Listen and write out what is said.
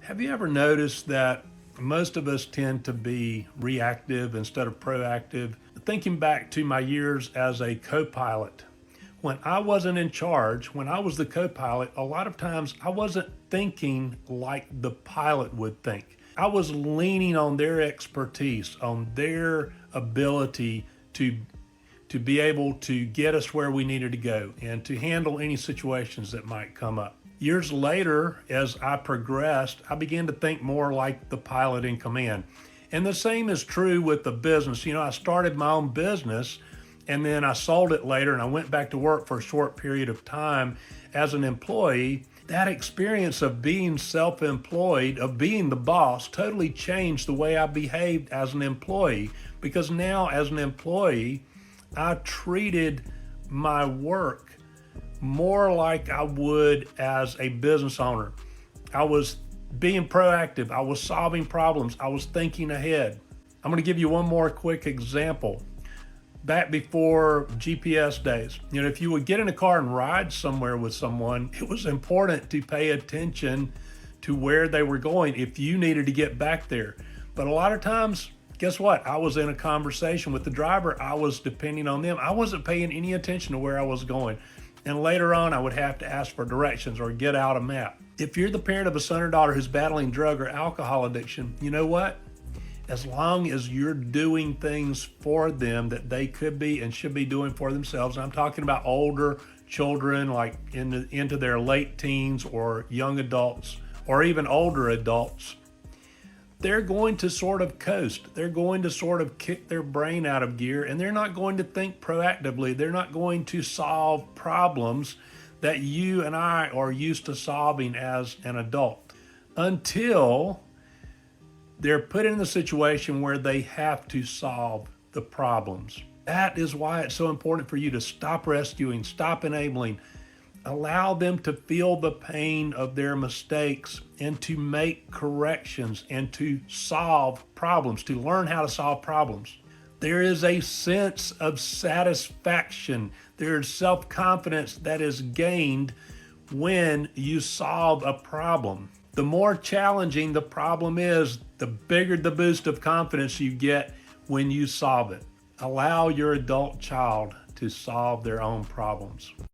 Have you ever noticed that most of us tend to be reactive instead of proactive? Thinking back to my years as a co-pilot, when I wasn't in charge, when I was the co-pilot, a lot of times I wasn't thinking like the pilot would think. I was leaning on their expertise, on their ability to be able to get us where we needed to go and to handle any situations that might come up. Years later, as I progressed, I began to think more like the pilot in command. And the same is true with the business. You know, I started my own business and then I sold it later and I went back to work for a short period of time as an employee. That experience of being self-employed, of being the boss, totally changed the way I behaved as an employee, because now as an employee, I treated my work more like I would as a business owner. I was being proactive. I was solving problems. I was thinking ahead. I'm going to give you one more quick example. Back before GPS days, you know, if you would get in a car and ride somewhere with someone, it was important to pay attention to where they were going if you needed to get back there. But a lot of times, guess what? I was in a conversation with the driver. I was depending on them. I wasn't paying any attention to where I was going. And later on, I would have to ask for directions or get out a map. If you're the parent of a son or daughter who's battling drug or alcohol addiction, you know what? As long as you're doing things for them that they could be and should be doing for themselves, and I'm talking about older children, like into their late teens or young adults or even older adults, they're going to sort of coast. They're going to sort of kick their brain out of gear, and they're not going to think proactively. They're not going to solve problems that you and I are used to solving as an adult until they're put in the situation where they have to solve the problems. That is why it's so important for you to stop rescuing, stop enabling, allow them to feel the pain of their mistakes and to make corrections and to solve problems, to learn how to solve problems. There is a sense of satisfaction. There's self-confidence that is gained when you solve a problem. The more challenging the problem is, the bigger the boost of confidence you get when you solve it. Allow your adult child to solve their own problems.